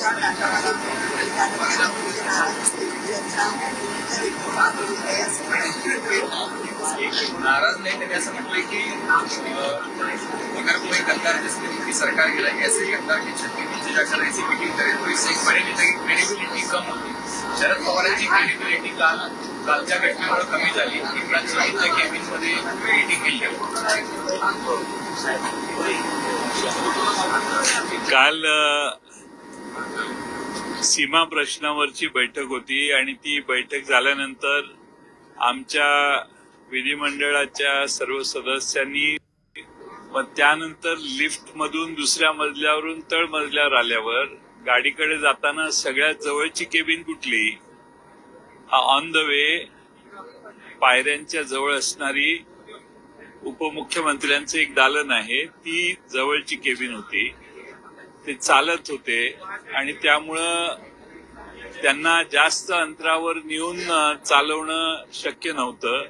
नाराज नहीं थे, ऐसा मतलब कि अगर कोई गद्दार जिसने मोदी सरकार गिराई ऐसे गद्दार की छत के नीचे जाकर ऐसी मीटिंग करे तो इससे एक बड़े नेता की क्रेडिबिलिटी कम होती. शरद पवारांची क्रेडिबिलिटी कालच्या घटनेमुळे कमी झाली. एकनाथ शिंदेच्या केबिनमध्ये मीटिंग केली. काल सीमा प्रश्नावरची बैठक होती आणि ती बैठक झाल्यानंतर आमच्या विधिमंडळाच्या सर्व सदस्यांनी मग त्यानंतर लिफ्ट मधून दुसऱ्या मजल्यावरून तळ मजल्यावर आल्यावर गाडीकडे जाताना सगळ्यात जवळची केबिन कुठली, ऑन द वे पायऱ्यांच्या जवळ असणारी उपमुख्यमंत्र्यांचं एक दालन आहे, ती जवळची केबिन होती. ते चालत होते आणि त्यामुळं त्यांना जास्त अंतरावर नेऊन चालवणं शक्य नव्हतं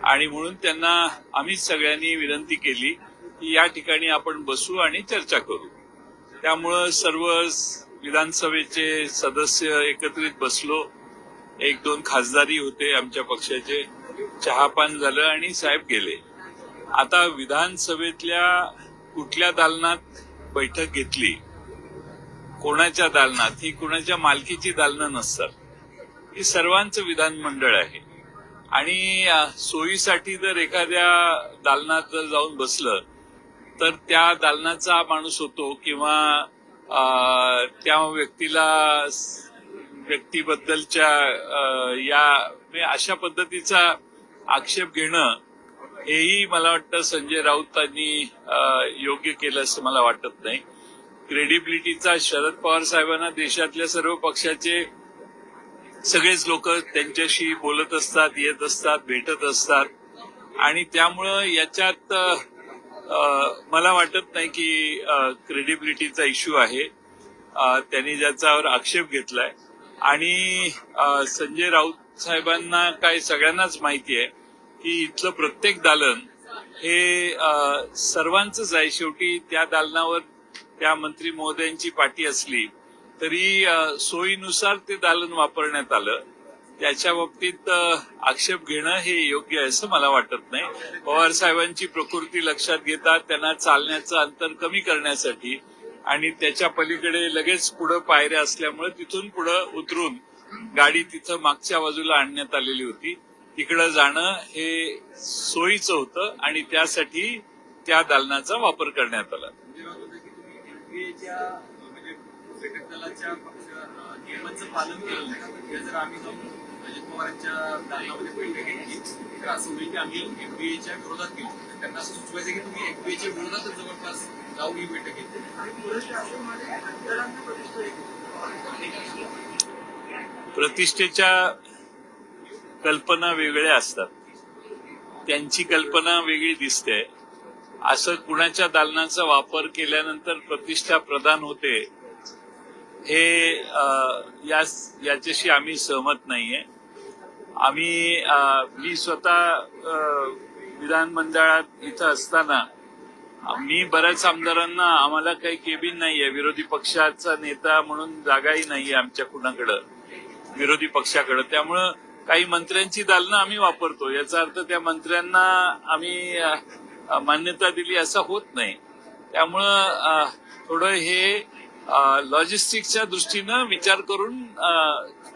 आणि म्हणून त्यांना आम्ही सगळ्यांनी विनंती केली की या ठिकाणी आपण बसू आणि चर्चा करू. त्यामुळं सर्व विधानसभेचे सदस्य एकत्रित बसलो. एक दोन खासदारही होते आमच्या पक्षाचे. चहापान झालं आणि साहेब गेले. आता विधानसभेतल्या कुठल्या दालनात बैठक घेतली, कोणाच्या दालनात, ही कोणाच्या मालकीची दालनं नसतात. ही सर्वांचं विधानमंडळ आहे आणि सोयीसाठी जर एखाद्या दालनात जर जाऊन बसलं तर त्या दालनाचा माणूस होतो किंवा त्या व्यक्तीबद्दलच्या अशा पद्धतीचा आक्षेप घेणं हेही मला वाटतं संजय राऊतांनी योग्य केलं असं मला वाटत नाही. क्रेडिबिलिटीचा शरद पवार साहेबांना देशातल्या सर्व पक्षाचे सगळेच लोक त्यांच्याशी बोलत असतात, येत असतात, भेटत असतात आणि त्यामुळं याच्यात मला वाटत नाही की क्रेडिबिलिटीचा इश्यू आहे. त्यांनी ज्याच्यावर आक्षेप घेतलाय आणि संजय राऊत साहेबांना काय सगळ्यांनाच माहिती आहे की इथलं प्रत्येक दालन हे सर्वांचंच आहे. शेवटी त्या दालनावर त्या मंत्री महोदयांची पाठी असली तरी सोयीनुसार ते दालन वापरण्यात आलं. त्याच्या बाबतीत आक्षेप घेणं हे योग्य आहे असं मला वाटत नाही. पवार साहेबांची प्रकृती लक्षात घेता त्यांना चालण्याचं अंतर कमी करण्यासाठी आणि त्याच्या पलीकडे लगेच पुढे पायऱ्या असल्यामुळे तिथून पुढे उतरून गाडी तिथं मागच्या बाजूला आणण्यात आलेली होती. तिकडे जाणं हे सोयीचं होतं आणि त्यासाठी त्या दालनाचा वापर करण्यात आला. घटक दलाच्या नियमांचं पालन केलं नाही. जर आम्ही जाऊन अजित पवारांच्या दालनामध्ये बैठक घेतली तर असं होईल की आम्ही एफडीएच्या विरोधात गेलो. त्यांना असं सुचवायचं की तुम्ही एफडीएच्या विरोधातच जवळपास जाऊन ही बैठक घेतली. प्रतिष्ठेच्या कल्पना वेगळ्या असतात, त्यांची कल्पना वेगळी दिसते. असं कुणाच्या दालनाचा वापर केल्यानंतर प्रतिष्ठा प्रदान होते हे याच्याशी आम्ही सहमत नाहीये. मी स्वतः विधानमंडळात इथं असताना मी बऱ्याच आमदारांना आम्हाला काही केबिन नाहीये, विरोधी पक्षाचा नेता म्हणून जागाही नाहीये आमच्या कुणाकडं विरोधी पक्षाकडे. त्यामुळं काही मंत्र्यांची दालनं आम्ही वापरतो. याचा अर्थ त्या मंत्र्यांना आम्ही मान्यता दिली असं होत नाही. त्यामुळं थोडं हे लॉजिस्टिक्सच्या दृष्टीनं विचार करून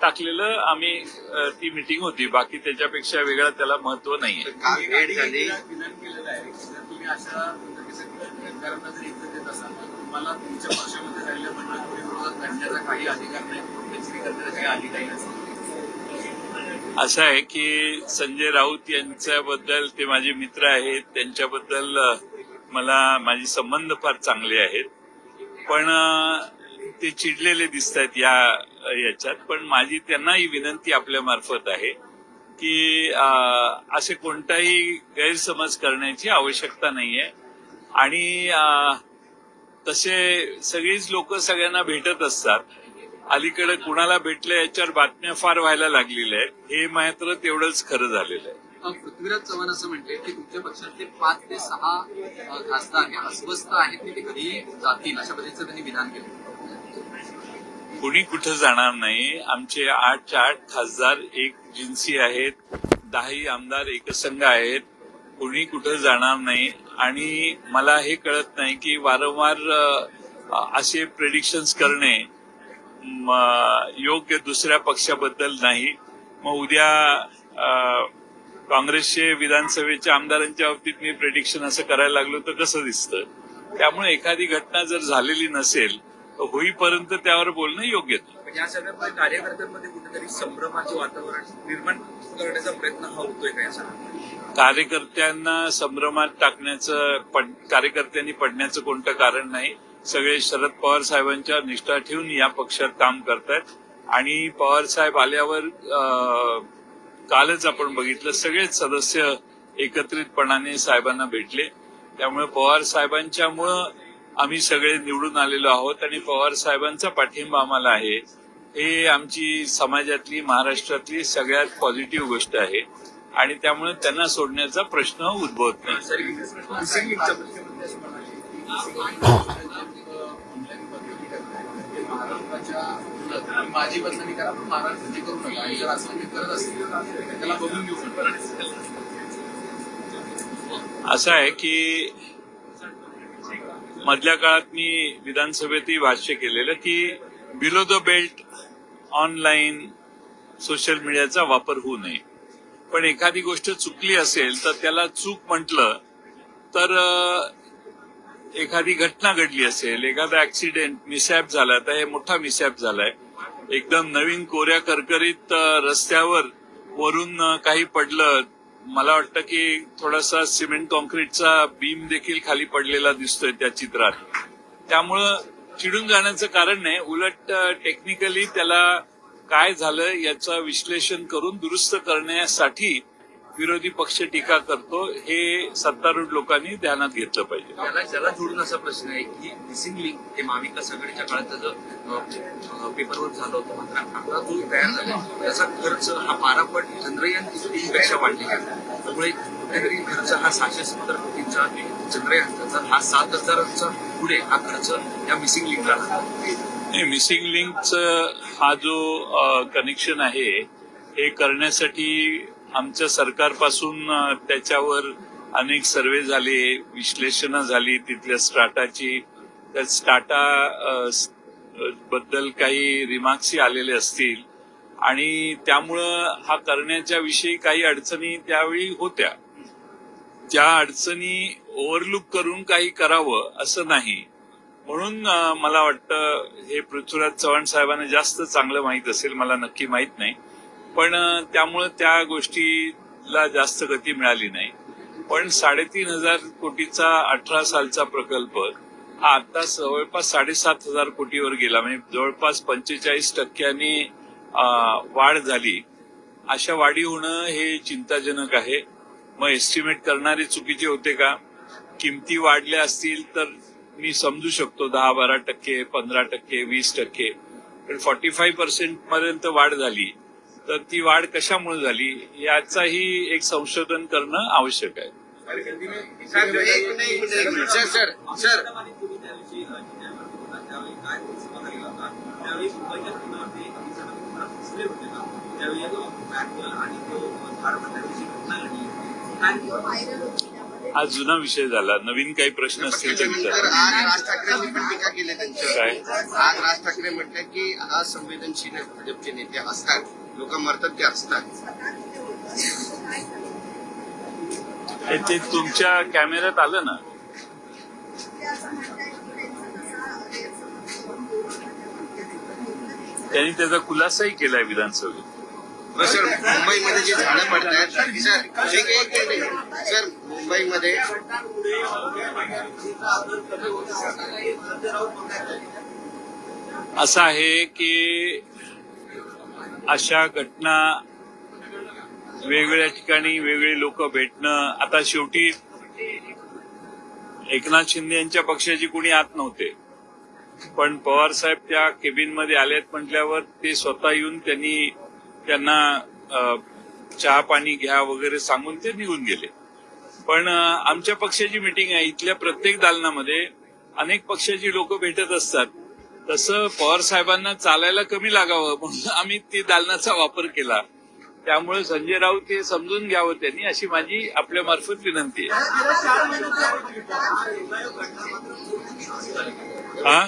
टाकलेलं आम्ही ती मीटिंग होती. बाकी त्याच्यापेक्षा वेगळं त्याला महत्व नाहीये. विधान केलेलं आहे तुम्ही अशा सरकारांना जर एकत्र देत असाल तर तुम्हाला तुमच्या पक्षामध्ये राहिल्या मंडळाच्या विरोधात काढण्याचा काही अधिकार नाही, करण्याचा काही अधिकार नाही. असं आहे की संजय राऊत यांच्याबद्दल, ते माझे मित्र आहेत, त्यांच्याबद्दल माझे संबंध फार चांगले आहेत. पण ते चिडलेले दिसत आहेत याच्यात. पण माझी त्यांनाही विनंती आपल्या मार्फत आहे की असे कोणताही गैरसमज करण्याची आवश्यकता नाहीये आणि तसे सगळीच लोक सगळ्यांना भेटत असतात. अलीकडे कुणाला भेटलं याच्यावर बातम्या फार व्हायला लागलेल्या आहेत. हे मात्र तेवढंच खरं झालेलं आहे. पृथ्वीराज चव्हाण असं म्हणते की तुमच्या पक्षातले 5 ते 6 खासदार हे अस्वस्थ आहेत की ते कधीही जातील, अशा पद्धतीचं त्यांनी विधान केलं. कुणी कुठं जाणार नाही. आमचे 8 खासदार एक जिन्सी आहेत, 10 आमदार एकसंघ आहेत. कुणी कुठं जाणार नाही. आणि मला हे कळत नाही की वारंवार असे प्रेडिक्शन्स करणे योग्य दुसऱ्या पक्षाबद्दल नाही. मग उद्या काँग्रेसचे विधानसभेच्या आमदारांच्या बाबतीत मी प्रेडिक्शन असं करायला लागलो तर कसं दिसतं. त्यामुळे एखादी घटना जर झालेली नसेल तर होईपर्यंत त्यावर बोलणं योग्य नाही. या सगळ्या कार्यकर्त्यांमध्ये कुठेतरी संभ्रमाचे वातावरण निर्माण करण्याचा प्रयत्न हा होतोय का याचा? कार्यकर्त्यांना संभ्रमात टाकण्याचं कार्यकर्त्यांनी पडण्याचं कोणतं कारण नाही. सगळे शरद पवार साहेबांच्या निष्ठा ठेवून या पक्षात काम करतायत. आणि पवार साहेब आल्यावर कालच आपण बघितलं सगळेच सदस्य एकत्रितपणाने साहेबांना भेटले. त्यामुळे पवार साहेबांच्यामुळं आम्ही सगळे निवडून आलेलो आहोत आणि पवार साहेबांचा पाठिंबा आम्हाला आहे. हे आमची समाजातली महाराष्ट्रातली सगळ्यात पॉझिटिव्ह गोष्ट आहे आणि त्यामुळे त्यांना सोडण्याचा प्रश्न उद्भवत नाही. माझी बदनामी करा पण महाराष्ट्राची करू नका आणि जर असं करत असतील तर त्याला बघून घेऊ शकतो. असं आहे की मधल्या काळात मी विधानसभेतही भाष्य केलेलं की below the belt online social मीडियाचा वापर होऊ नये. पण एखादी गोष्ट चुकली असेल तर त्याला चूक म्हटलं तर एखादी घटना घडली असेल, एखादा ऍक्सिडेंट मिसहॅप झाला तर हे मोठा मिसहॅप झालाय. एकदम नवीन कोऱ्या करकरीत रस्त्यावर वरून काही पडलं. मला वाटतं की थोडासा सिमेंट कॉन्क्रीटचा बीम देखील खाली पडलेला दिसतोय त्या चित्रात. त्यामुळं चिडून जाण्याचं कारण नाही. उलट टेक्निकली त्याला काय झालं याचं विश्लेषण करून दुरुस्त करण्यासाठी विरोधी पक्ष टीका करतो. हे सत्तारूढ लोकांनी ध्यानात घेतलं पाहिजे. त्याला जोडून असा प्रश्न आहे की मिसिंग लिंक हे महाविकास आघाडीच्या काळात त्याचं पेपरवर झालं होतं. मात्र आता जो तयार झाला त्याचा खर्च हा 12 पट चंद्रयान 3 वाढली गेला. त्यामुळे कुठेतरी खर्च हा 670 कोटींचा चंद्रयानचा हा 7,000चा पुढे हा खर्च या मिसिंग लिंकला लागला. मिसिंग लिंकचं हा जो कनेक्शन आहे हे करण्यासाठी आमच्या सरकारपासून त्याच्यावर अनेक सर्वे झाले, विश्लेषणं झाली तिथल्या स्टाटाची. त्या स्टाटा बद्दल काही रिमार्क्सही आलेले असतील आणि त्यामुळं हा करण्याच्या विषयी काही अडचणी त्यावेळी होत्या. त्या अडचणी ओव्हरलूक करून काही करावं असं नाही. म्हणून मला वाटतं हे पृथ्वीराज चव्हाण साहेबांना जास्त चांगलं माहीत असेल, मला नक्की माहीत नाही. पण त्यामुळे त्या गोष्टीला जास्त गती मिळाली नाही. पण 3,500 कोटीचा 18 सालचा प्रकल्प हा आता जवळपास 7,500 कोटीवर गेला. म्हणजे जवळपास 45% वाढ झाली. अशा वाढी होणं हे चिंताजनक आहे. मग एस्टिमेट करणारे चुकीचे होते का? किमती वाढल्या असतील तर मी समजू शकतो 10-12%, 15%, 20%. पण 45% पर्यंत वाढ झाली तर ती वाढ कशामुळे झाली याचाही एक संशोधन करणं आवश्यक आहे. हा जुना विषय झाला. नवीन काही प्रश्न असतील तर विचारा. आज राज ठाकरेंनी पण टीका केली त्यांच्यावर. काय? आज राज ठाकरे म्हणतात की असंवेदनशील भाजपचे नेते असतात, लोक मरतात ते असतात. ते तुमच्या कॅमेऱ्यात आलं ना. त्यांनी त्याचा खुलासाही केलाय विधानसभेत. सर मुंबईमध्ये जे झाडं पडतात सर मुंबईमध्ये असं आहे की अशा घटना वेगवेगळ्या ठिकाणी वेगळे लोक भेटणं. आता शेवटी एकनाथ शिंदे यांच्या पक्षाची कुणी आत नव्हते, पण पवार साहेब त्या केबिनमध्ये आलेत म्हटल्यावर ते स्वतः येऊन त्यांना चहा पाणी घ्या वगैरे सांगून ते निघून गेले. पण आमच्या पक्षाची मिटिंग आहे. इथल्या प्रत्येक दालनामध्ये अनेक पक्षाची लोक भेटत असतात तसं पवार साहेबांना चालायला कमी लागावं म्हणून आम्ही ती दालनाचा वापर केला. त्यामुळे संजय राऊत हे समजून घ्यावं त्यांनी, अशी माझी आपल्या मार्फत विनंती आहे. हा